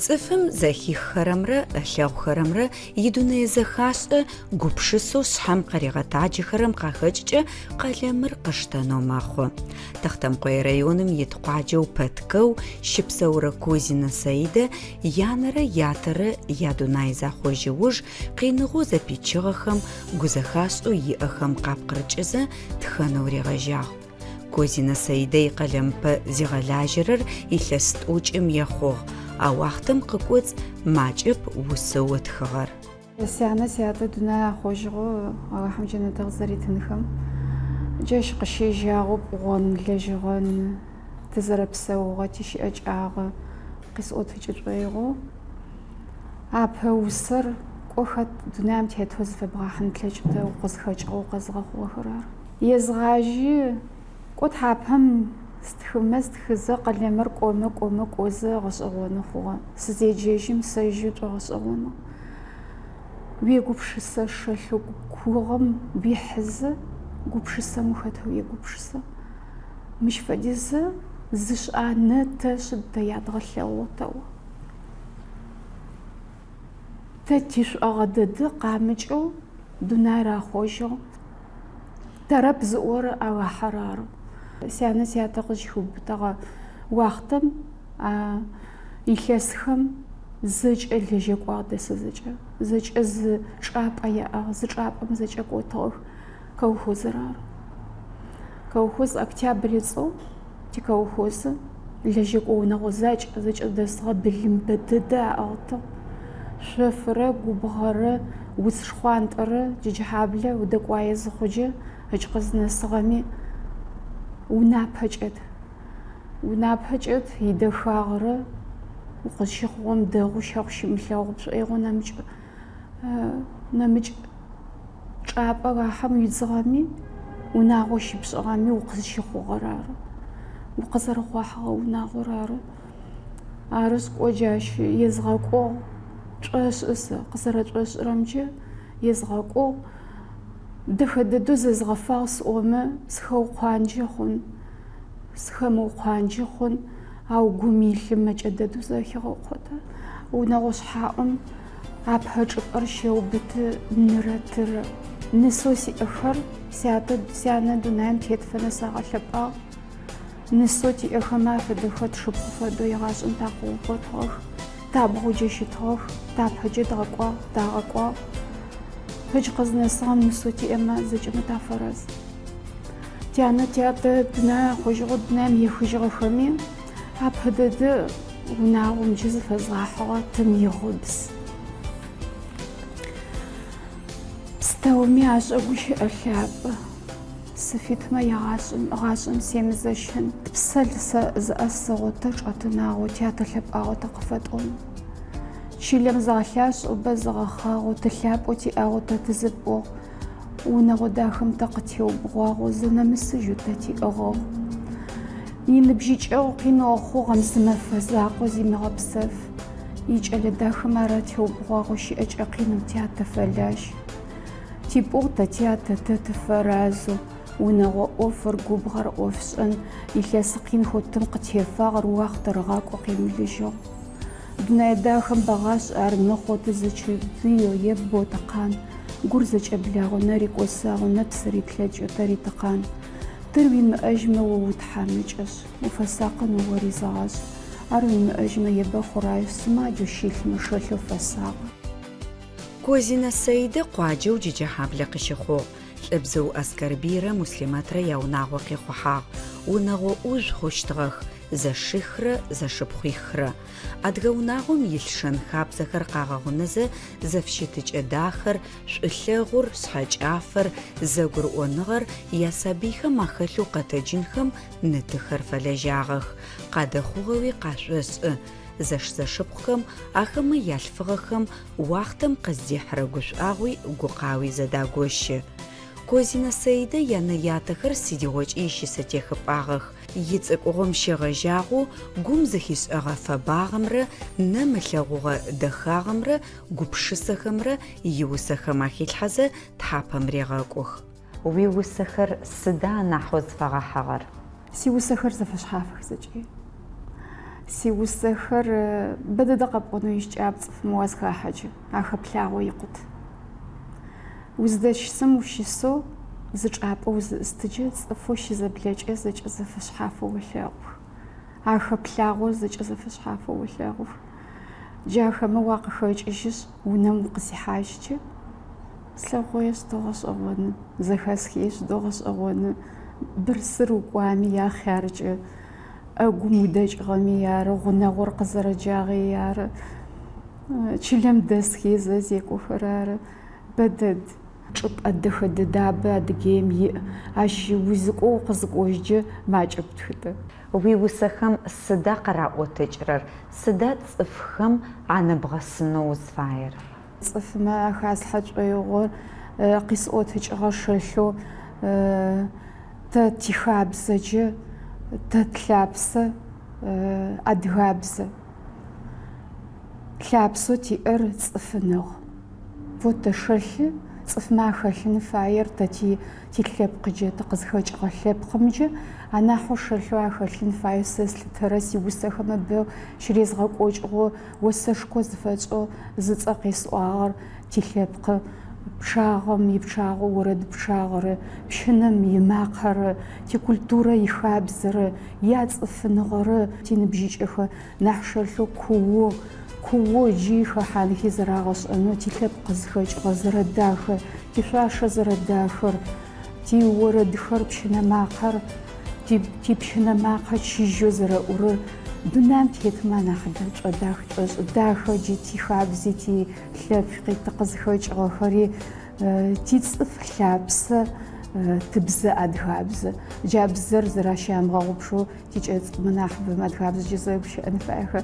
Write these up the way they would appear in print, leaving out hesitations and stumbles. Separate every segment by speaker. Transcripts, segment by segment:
Speaker 1: Цифым зэхиххэрамрэ ылъэгъухэрэмрэ идуней зэхашӏэ гупшысэу шъхьэм къыригъэтаджэхэрэм къахэкӏкӏэ къэлэмыр къыштэнэу мэхъу. Тахтамкъой районым иткъуаджэу Пэткэу щыпсэурэ Козинэ Саидэ янэрэ ятэрэ ядунай захъожьыуж къиныгъэу зэпичыгъэхэм гузэхашӏэу иӏэхэм къапкъырыкӏызэ тхэнэу регъэжьагъ. Козинэ Саидэ икъэлэмпэ зигъэлажьэрэр илъэс тӏокӏым ехъугъ. А уахътэм къыкӏоц макӏэп усэу тхыгъэр.
Speaker 2: Сянэ сятэ дунай ахъожьыгъэу агъэхьамджэнэтэгъ зэритынхэм джащ къыщежьагъэу пӏугъэн, лэжьыгъэн, тызэрэпсэугъэ, тищыӏэкӏагъэ къисӏотыкӏышӏоигъэу апэ усэр кӏохэт дунаим тетэу зыфэбгъэхьын тлъэкӏытэу къызхэкӏыгъэу къэзгъэхъугъэхэр ар. Езгъажьи кӏо тхьапэм стхымэ стхызэ къэлэмэр кӏомэ кӏозэ гъэшӏэгъоны хъугъэ. Сызеджэжьым сэжьи тӏо гъэшӏэгъоны. Уегупшысэ шэлъэу кугъэм уихьызэ гупшысэм ухэтэу егупшысэ. Мыщ фэдизы зышӏанэ тэ щыдэ ядгъэлъэгъу тэу. Тэ тишӏуагъэ дэды къамыкӏэу дунаир ахъожьыгъ. Тэрэп зыӏорэ агъахьэр ары. Сянэ сятэ къыжьхыубытэгъэ уахътэм илъэсхэм зэкӏэ лэжьэкӏуагъ дэсызыкӏэ. Зэкӏэ зы чӏапӏэ яӏагъ. Зы чӏапӏэм зэкӏэ кӏотыгъэх колхозыр ары. Колхоз Октябрьыцӏэу тиколхозы лэжьэкӏо унэгъо зэкӏэ дэсыгъэ былымбэ дэдэ аӏыгъытыгъ. Шъофырэ губгъэрэ уц шхъуантӏэрэ джыджьыхьаблэ удэкӏуае зыхъуджэ ыкӏ къызнэсыгъэми унапэкӏэт идэхагъэрэ укъызщыхъугъэм дэгъу щэгъу щымылъэгъу пшӏоигъо нэмыкӏ чӏапӏэ гахьэм уидзыгъэми унагъо щыпшӏыгъэми укъызщыхъугъэр ары. Укъызэрыхъуахьыгъэ унагъор ары. Арышъ кӏоджащ езгъэкӏо чӏэшӏысэ къызэрэчӏэшӏырэмкӏэ езгъэкӏо дэхэ дэдэу зэзгъэфагъ сӏомэ схэукъуанджэ хъун, схэмыукъуанджэ хъун, ау гум илъым мэкӏэ дэдэу зэхигъэкъотэ. Унэгъо шъхьаӏум апэ чӏыпӏэр щеубыты нырэ тырэ. Нысэу сиӏэхэр сянэ дунаим тет фэнэ сагъэлъэпӏагъ. Нысэу тиӏэхэмэ афэдэхэр тшыпхъу фэдэу егъашӏэн такъыупӏотыгъэх, табгъэуджэ щытыгъэх, тапэкӏэ дгъэкӏуагъ, дагъэкӏуагъ. Хыдж къызнэсыгъэм нысэу тиӏэмэ зэкӏэмэ тафэрэз. Тянэ тятэ дунай ахъожьыгъэу дунаим ехыжьыгъэхэми апэ дэдэ унагъомкӏэ зыфэзгъахьыгъэ тым игъыбз. Пстэуми ашӏэгущыӏэ лъапӏэ. Сыфитмэ гъашӏэм семызэщын. Псэл зыӏэсыгъотэ чӏэтынагъо тятэ лъэпӏагъо тэ къыфэтӏон. Чылэм зыгъэлъашӏыбэ зыгъэхъагъо тылъапӏо тиӏагъо тэ тызыпӏыгъ. Унэгъо дахэм тэ къытеубгъуагъо зынэмысыжьу тэ тиӏыгъыгъ. Иныбжьыкӏэу къиныгъо хъугъ амсымэфэ закъо зимыгъэпсэф. Икӏэлэ дахэм ара теубгъуагъо щыӏэкӏэ къиным тятэ фэлащ. Типӏыгъ тэ тятэ тэ тыфэразэу. Унэгъо ӏофыр губгъэр ӏофшӏэн илъэсы къин хотым къытефагъэр уахътэрыгъакӏо къемылыжьыгъ. Дунай дахэм бэгъашӏ ар мэхъоты зэчъыдыё ебо тэкъан. Гур зэкӏэблагъо нэри кӏосагъо нэ псыри тлъэкӏы тэри тэкъан. Тыр уимыӏэжьмэ о утхьамыкӏэшъ, уфэсакъын ори зэгъашӏ. Ар уимыӏэжьмэ ебэ хъураеш сымаджэу щилъмэ шэлъэу фэсакъы.
Speaker 1: Козинэ Саидэ къуаджэу джыджьыхьаблэ къыщыхъугъ. Лӏыбзэу Аскэрбийрэ Муслимэтрэ яунагъо къихъухьагъ. Унэгъо ӏужъу хъущтыгъэх. Зэшихрэ зэшыпхъуихрэ. Адыгэ унагъом илъшэн хабзэхэр къагъэгъунэзэ зэфщытыкӏэ дахэр, шӏулъэгъур, шъхьэкӏафэр, зэгурыӏоныгъэр ясабийхэм ахэлъэу къэтэджынхэм нытыхэр фэлэжьагъэх. Къадэхъугъэуи къашъошӏы. Зэшыпхъухэм ахэмэ ялъфыгъэхэм уахътэм къыздихьырэ гушӏуагъуи гукъауи зэдагощы. Козинэ Саидэ янэ-ятэхэр сыдигъокӏи ищысэтехыпӏагъэх. Ицӏыкӏугъом щегъэжьагъэу гум зыхишӏэгъэ фэбагъэмрэ нэмылъэгъугъэ дэхагъэмрэ гупшысэхэмрэ иусэхэм ахилъхьэзэ тхьапэм регъэкӏох.
Speaker 3: Уиусэхэр сыда нахьэу зыфагъэхьагъэр?
Speaker 2: Сиусэхэр зэфэшъхьафых зэкӏи. سيوسخر بدأ دقبقنو يشجع بصف موازخا حاجة أخا بلاغو يقط وزدش سم وشيسو زج عبو وز استجد صفوش زبلج زج زفش حافو ولاغو أخا بلاغو زج زفش حافو ولاغو جاخا مواقع خاج إيشيس ونم قسي حاجة سلغويس دوغس أغوان زخاسخيس دوغس أغوان برسر وقوامي يا خارج أقو مدج غميار غنغور قزر جاغيار تشلم دسخي زيكو فرار بدد شب أدخل دابة دجيم أشي وزقو قزقوجي ما جبت هذا
Speaker 1: وي وسخم الصداق رأو تجرر صدات صفخم عن بغسنو زفاير
Speaker 2: صف ما خاص حاج غيغور قيس أوتج غشلو تتخابزج تتلابس أدغابز تلابسو تير صفنو فوت شلي صف ما خلن فاير تتي تكلب قجة تقزخج غلب قمجة أنا حشلو خلن فاير سس لترسي وسخم بو شريز غوج غو وسشكو زفتو زت قيس أغر تكلب بشاغم يبشاغو ورد بشاغر بشنم يماقر تي كولتورا يخابزر ياصف نغر تي نبجيج اخ نحشلو كو جيخ حالي زراغس انو تي كب قزخج غزرداخ تي شاش زرداخر تي ورد خر بشنماقر تي بشنماقر شيجو زرا دونام تيت ما ناخدج داخ جيتي خابزي تي لفقي تقزخج غخري تي تصف لابس تبز ادخابز جابزر زراشام غوبشو تيجت مناح بمدخابز جزاكش انفاخ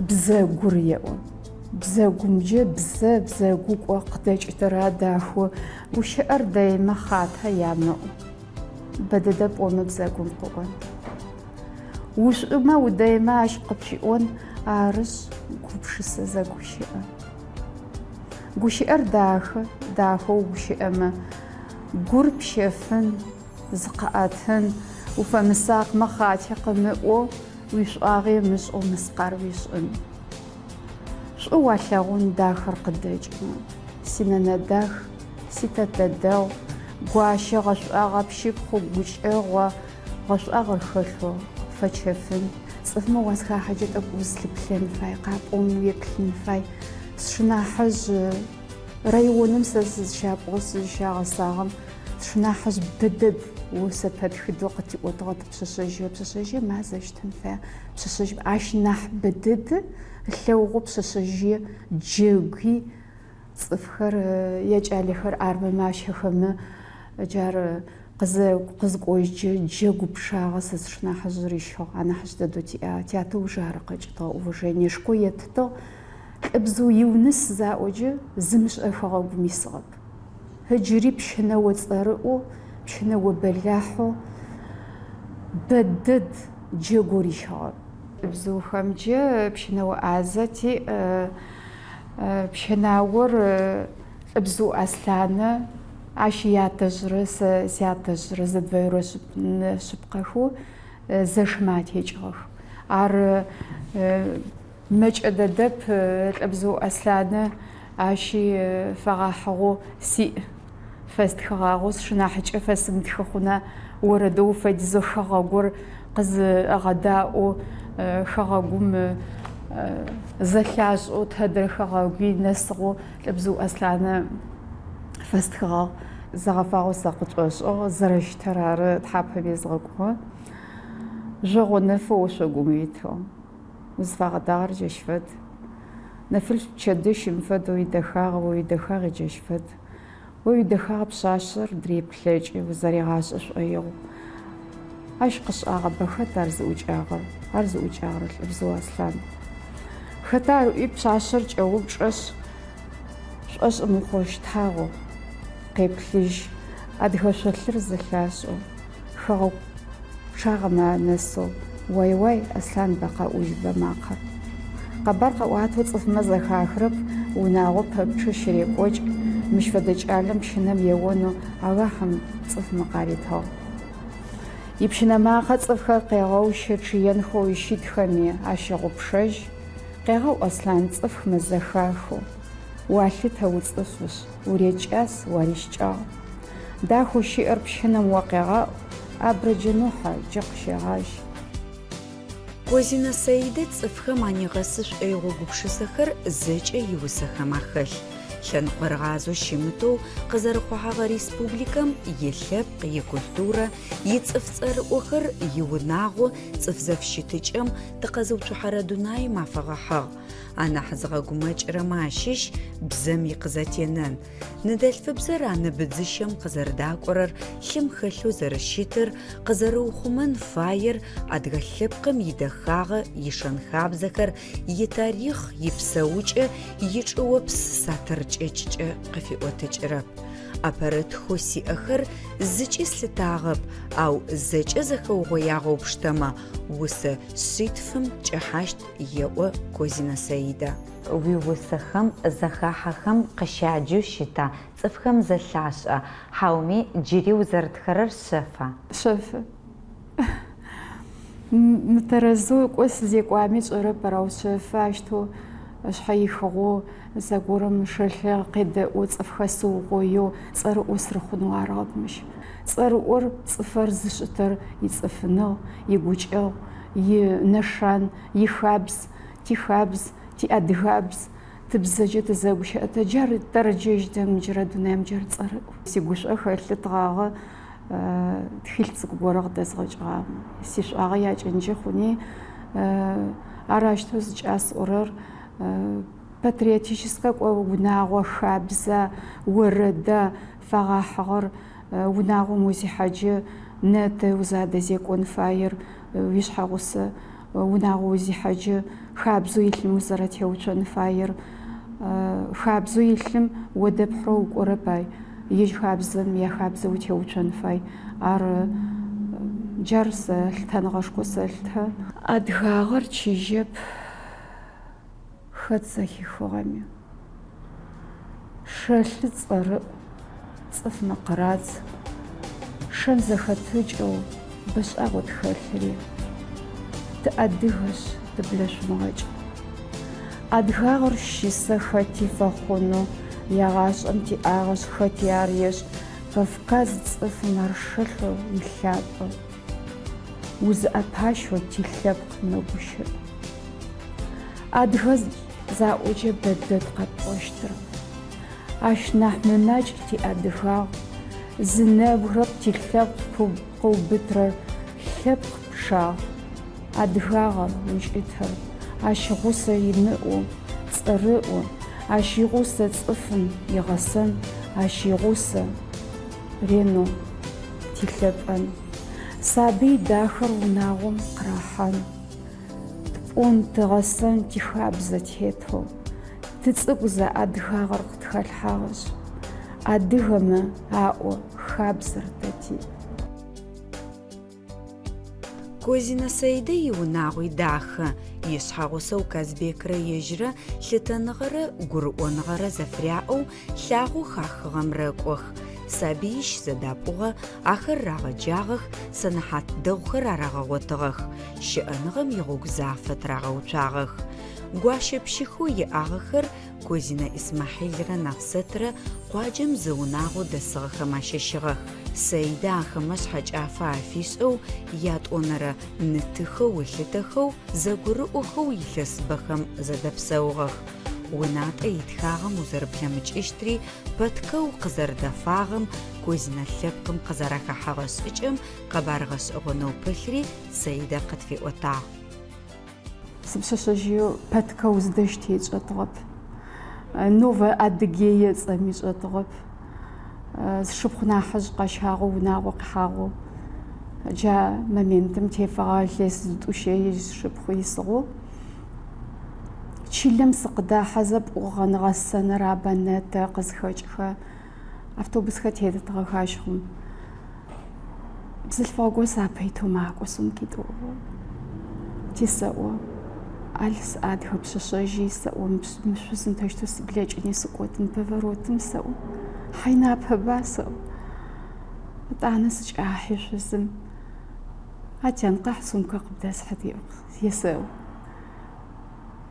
Speaker 2: بزغوريو بزغومجه بزغوق وقتج ترا داخو وشعر دايما خاطها يامنو بدد بوم بزغوم قوان وش ما ودايما عشق بشيئون عارس قبش سزاقوشيئة قوشيئر داخو قوشيئما قرب شفن زقاءتهن وفمساق مخاتيق مئو ويشقاغي مسقو مسقار ويشقن شقو والاغون داخر قداج سنانا داخ ستة داو قواشي غشقاغا بشيبخو قوشيغوا غشقاغ الخلو فشفن صفما واسخا حاجة أبوز لبلن فاي قاب ويكلن فاي شنا حج ريونم سز شابوس شاغساغم شنا حج بدد وسبب خدو قتي وطغط بششجي ما زجتن فا بششجي عاش نح بدد اللوغو بششجي جوغي صفخر يجعلي خر عرب ماشي خم جار قزقوج جوغو بشاغ سشنا حجري شو أنا حجددو تياتو وجارق جطا وجاني شكوية تو ابزو يونس زاوجي زمش أخاغو بميصغب هجري بشنا وصارقو بشنا وبلاحو بدد جوغوري شاغ ابزو خمجي بشنا وعزتي بشنا ور ابزو أسلانة عشيات تجرس سيات تجرس دفيرو شبقخو زشمات هيجخ عر مج أددب ابزو أسلانة عشي فغاحو سي فست خغاغوس شنا حج فسمت خخنا وردو فجزو خغاغور قز أغداء خغاغوم زخاج أو تهدر خغاغي نسغو ابزو أسلانة فستخا زغفاو ساقطوش او زرش ترار تحب بيزغكو جوغو نفو شغوميتو وزفاغ دار جشفت نفل تشدش مفد ويدخاغ جشفت ويدخاغ بشاشر دريب خلاجي وزري غاشش ايو عشقش اغا خطر ارزوج اغر الابزو اسلام خطر اي بشاشر جو بشش شش مخوش تاغو قبليج أدخل زخاسو خو شغما نسو واي أسلان بقى وجب ماقر قبرق واتو تصف مزخ آخرب وناغو ببشو شريك وج مش فدج عالم شنم يوونو عواهم تصف مقاريتها ипшынэмагъэ цӏыфхэр къегъэу щэчъыенхэу ищитхэми ащэгъупшэжь къегъэу Аслъан цӏыф мэзэхахэу уалъытэ уцӏыфыш, урекӏас, уарищкӏагъ. Дахэу щыӏэр пшхынэм уакъегъэӏу, абрэджэнухьэ джы къыщегъажь.
Speaker 1: Козинэ Саидэ цӏыфхэм анигъэсышӏоигъо гупшысэхэр зэкӏэ иусэхэм ахэлъ. Лъэныкъорыгъазэу щымытэу къызэрыхъуагъэ республикэм илъэпкъ, икультурэ, ицӏыф цӏэрыӏохэр иунагъо цӏыф зэфщытыкӏэм тыкъэзыуцухьэрэ дунаим афэгъэхьыгъ. Анахь зыгъэгумэкӏрэмэ ащыщ бзэм икъызэтенэн. Ныдэлъфыбзэр аныбыдзыщэм къызэрыдакӏорэр, лъым хэлъэу зэрыщытыр, къызэрыухъумэн фаер адыгэ лъэпкъым идэхагъэ, ишэнхабзэхэр, итарихъ, ипсэукӏэ, ичӏыопс сатыркӏэкӏкӏэ къыфиӏотыкӏырэп. Апэрытхо сиӏэхэр зыкӏи слъытагъэп, ау зэкӏэ зэхэугъоягъэу пштэмэ усэ шъитфым кӏыхьащт, еӏо Козинэ Саидэ. Уиусэхэм зэхахьэхэм къыщаджэу щыта, цӏыфхэм зэлъашӏэ, хьауми джыри узэрытхэрэр шъэфа?
Speaker 2: Шъэфы. Мытэрэзэу кӏо сызекӏуами шӏэрэп, ау шъэфы ащтэу шъхьаихыгъэу зэгорэм шэлъэ къедэӏо цӏыф хэсыугъоеу цӏэрыӏо сырхъунэу арыгъэп мыщ. Цӏэрыӏор цӏыфэр зыщытэр ицӏыфыныгъ, игукӏэгъу, инэшан, ихабз, тихабз, тиадыгабз, тыбзэкӏэ тызэгущыӏэтэ джар тэрэджэжьтэм джырэ дунаим джар цӏэрыӏо. Сигушӏо хэлъы тыгъагъэ тхылъ цӏыкӏу горэ къыдэзгъэкӏыгъ. Сишӏуагъэ ячӏэнджи хъуни аращтэу зыкӏасӏорэр патриотическэ кӏо унагъо хабзэ, орэдэ фэгъахьыгъэр, унагъом узихьэджы нэты узадэзекӏон фаер, уишъхьэгъусэ унагъо узихьэджы хабзэу илъым узэрэтеуцон фаер, хабзэу илъым одэпхъырэ укӏорэп ай, ижъхабзэм яхабзэ утеуцон фай. Ар джар сэлъытэныгъэшхо сэлъытэ. Адыгагъэр чыжьэп хэт зэхихыгъэми. Шэлъы цӏэрыӏу, цӏыф мэкъырадз, шэн зэхэтыкӏэу бэшӏагъо тхэлъыри. Тыадыгэш, тыблэшъумгъэкӏ. Адыгагъэр щысэ хэти фэхъунэу, ягъашӏэм тиӏагъэшъ хэти ар ешӏ. Кавказ цӏыфым ар шэлъэу илъапӏэ. Узыӏэпащэу тилъэпкъ мэгущыӏ. Адыгэ заӏокӏэ бэдэт къэпӏощтыр. Ащ нахь мынакӏ тиадыгагъ, зынэбгырэ тилъэпкъ къыубытрэр лъэпкъ пшагъ. Адыгагъэр укӏытэр, ащ гъусэ имыӏэу, цӏэрыӏэу, ащ игъусэ цӏыфым игъэсэн, ащ игъусэ ренэу тилъэпӏэн. Сабый дахэр унагъом къырахьэн, тпӏон тыгъэсэн тихабзэ тетэу, тыцӏыкӏу зэ адыгагъэр къытхэлъхьагъэшъ. Адыгэмэ аӏо хабзэр дэти.
Speaker 1: Козинэ Саидэ иунагъуи дахэ, ишъхьэгъусэу Казбекрэ ежьрэ лъытэныгъэрэ гурыӏоныгъэрэ зэфряӏэу лъагъоу хахыгъэм рэкӏох. Сабыищ зэдапӏугъэ, ахэр рагъэджагъэх, сэнэхьат дэгъухэр арагъэгъотыгъэх, щыӏэныгъэм игъогу зафэ трагъэуцуагъэх. Гуащэпщыхэу иӏагъэхэр Козинэ Исмахьилрэ Нафсэтрэ къуаджэм зыунагъо дэсыгъэхэм ащэщыгъэх. Саидэ ахэмэ шъхьэкӏафэ афишӏэу ятӏонэрэ нытыхэу ылъытэхэу зэгурыӏохэу илъэсыбэхэм зэдэпсэугъэх. Унатӏэ итхагъэм узэрыплъэмыкӏыщтри пэткэу къызэрыдэфагъэм Козинэ лъэпкъым къызэрэхахьэгъэ шӏыкӏэм къэбаргъэшӏыгъонэу пылъри Саидэ къытфиӏотагъ.
Speaker 2: Сыпшъэшъэжьэу пэткэу зыдэщти ишӏэтыгъэп. Новэ Адыгея цӏэми ишӏэтыгъэп. Сшыпхъу нахьыжь къэщхьагъэу унагъо къихьагъэу. Джа моментым тефэгъэ лъэс зытӏущэе сшыпхъу исыгъэу. Чылэм сыкъыдахьэ зэпӏугъэн гъэсэныр абэнэтэ къызхэкӏхэ. Автобусхэ тетыгъэх ащхъум. Бзылъфыгъэ сапэйтэу макӏо сумкитӏоӏо. Тисэӏо. Алс адыгэ пшъэшъэжьи сэӏо, мышъу сынтэщтэу сыблэкӏыни сыкӏотын поворотым сэӏо. Хьайнапэба сэӏо. Ытӏанэ сыкӏахьи шъузым. هاتينقح سمكة قبداس حتى يساو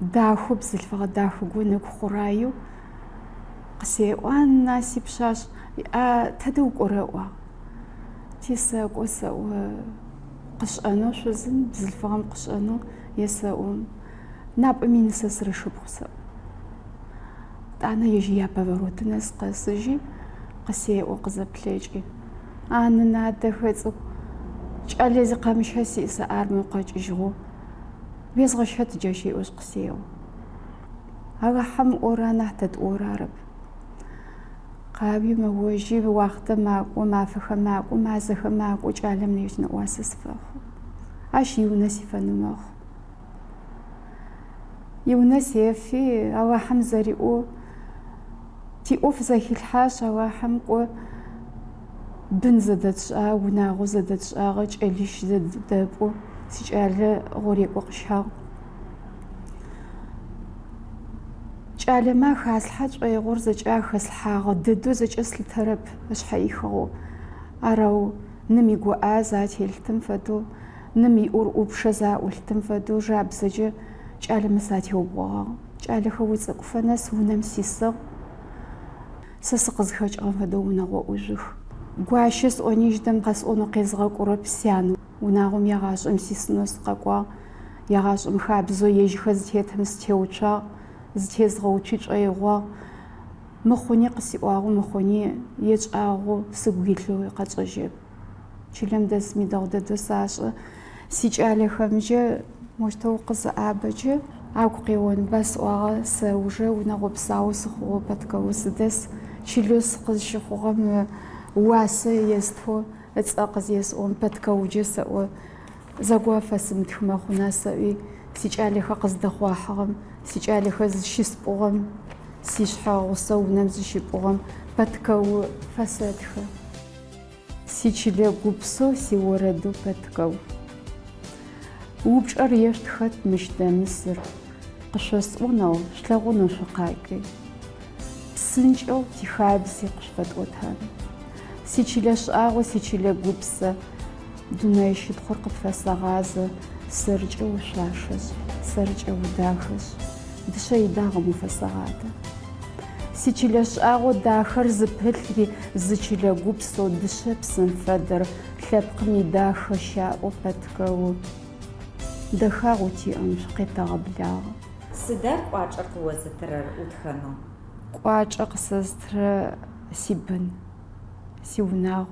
Speaker 2: داخو بزلفة داخو قونك خرايو قسي وان ناسي بشاش تدوق قرأوا تيساو قساو قشأنو شوزن بزلفة قشأنو يساو ناب أمين سسر شبخساو أنا يجي يابا بروت ناس قاسجي قسي وقزب ليجي أنا نادا خيزو شالي زي قامش هسي سأر موقع جيجو بيزغش هت جاشي وش قسيو هذا حم أورانا حتى أورارب قابي موجي بوقت ماك وما فخماك وما زخماك وجعلم نيش نواسس فاخو عاش يونسي فنماخ يونسي في هذا حم زريقو تي أوف زي الحاش هذا حم قو بن زدت وناغو زدت غج إليش زد دبو سجال غوريق وقشها جال ما خاص حاج أي غرزة جا خاص حاجة ددو زج أصل ترب إيش حيخو أراو نمي جو آزات يلتنفدو نمي أور أوبشزا والتنفدو جاب زج جال مساتي وبوا جال خويز قفناس ونمسيسا سسقز خاج أنفدو ونغو وجه قواشس أنيش دم قاس أنو قيزغا قربسيانو وناغم يغاش أمسيسنوس قاقوا يغاش أمخابزو يجخ زتيت مستيوچا زتيت زغوچيچ أيغوا مخوني قسيواغو مخوني يجاغو سبويتلو قاچجيب چلم دس ميداغدا دساش سيچالي خمجه مشتو قز آبجه أوك قيون بس واغا سروجه وناغو بساو سخو باتكاوس دس چلوس قز شخوغم واسه يستو اتساقز يسون باتكاوجه سأو زاقوافا سمتخما خونا سأوي سيجالي خاقز دخوا حغم سيجالي خاز شيس بوغم سيشحا غصو نمزشي بوغم باتكاو فاسدخا سيجالي قوبسو سيوردو باتكاو وبشار يشتخت مشتا مصر قشوس ونو شلاغونو شقايكي سنجو تيخابسي قشفت وطهان سيجالي شاغو سيجالي قوبسا دونايشي تخرق فاسغازة سرجو وشاشش سرجو وداخش دشي داغمو فاسغاتا سيجالي شاغو داخر زبهلكي زيجالي قوبسو دشي بسنفدر تلابقني داخشاو باتكاو دخاغو تي أمش قطع بلاغ
Speaker 1: سدار قواجق وزترر وتخنو
Speaker 2: قواجق سزتر سيبن سيوناغ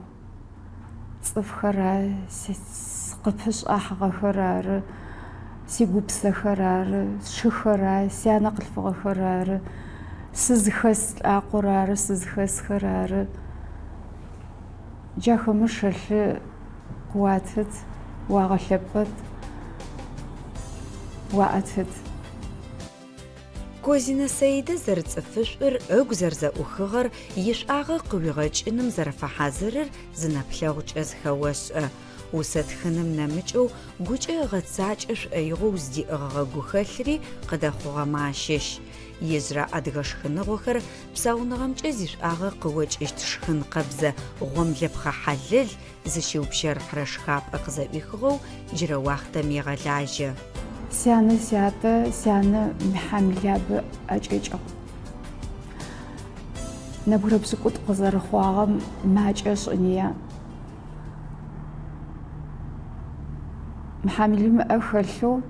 Speaker 2: صف خرار سقفش أحغ خرار سيقوبس خرار شخرار سيانقل فغ خرار سزخس أقرار سزخس خرار جاخ مشل قواتت واغلبت وقتت
Speaker 1: كوزينة سيدة زرتصفشر أو زرزأوخغر يشعغ قويغج إنم زرفا حازرر زنبلغج أز خوش وستخنم نمجو قوش غتساج إش أيغو زدي أغغو خلري قدخوغ معشش يزرع أدغش خنغوخر بساونغمج أزيش أغغ قوش إشتشخن قبزة غم لبخ حلل زشيو بشار حرشخاب أقزاويخغو جرا واختا ميغلاجة
Speaker 2: سيانة سيادة سيانة محاملياب أجيجو نبغى بسكوت قزر خواغم ماجش إنيا محاملي ما أخلو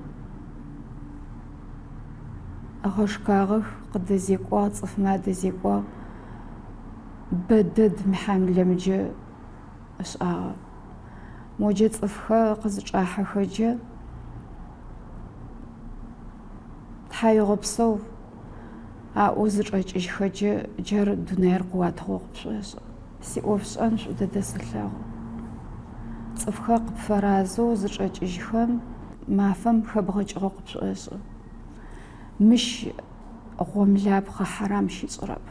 Speaker 2: أخشكاغف قد زيكوا صف ما دزيكوا بدد محاملي مجي أشعار موجد صفخا قزج آحا خجي حيغ بصو أوزر أجيش خجي جر دونير قوات خوغ بشوش سي أوفش أنش وددس اللاغو صفخا قب فرازو زر أجيش خم مافم خبغج غوغ بشوش مش غملابخ حرام شي صرب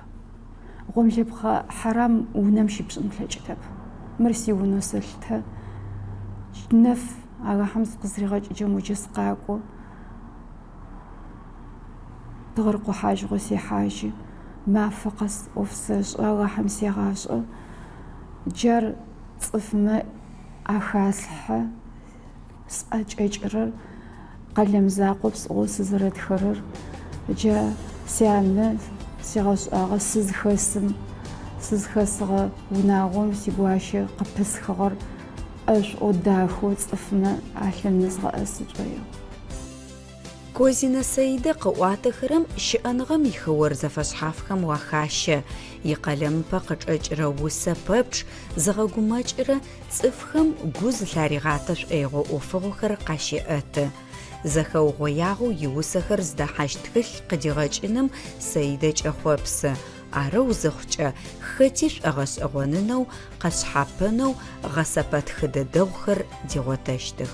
Speaker 2: غملابخ حرام ونمشي بسنتلا جتب مرسي ونوسلتها نف على حمز قزري غاج جمو جسقاكو تغرقو حاج غسي حاجي ما فقس وفسش على حمسي غاش جر صف ما أخاسحة сӏэкӏэкӏырэр къэлэм закъо псыгъоу сызэрэтхэрэр джа сянэ сигъэшӏагъэ сызхэсыгъэ унагъом сигуащэ къыпысхыгъэр ӏэшӏо дахэу цӏыфмэ алъын згъэӏэсыкӏоигъу.
Speaker 1: Козинэ Саидэ къыӏуатэхэрэм щыӏэныгъэм ихыор зэфэшъхьафхэм уахащэ, икъэлэмыпэ къычӏэкӏырэ усэ пэпчъ зыгъэгумэкӏырэ цӏыфхэм гу зылъаригъатэ шӏуегъо ӏофыгъохэр къащеӏэты. Зэхэугъоягъэу иусэхэр зыдэхьащт тхылъ къыдигъэкӏыным Саидэ кӏэхъопсы. Арэу зыхъукӏэ хэти шӏэгъэшӏэгъонынэу, къэшъхьапэнэу гъэсэпэ тхыдэ дэгъухэр дигъотэщтых.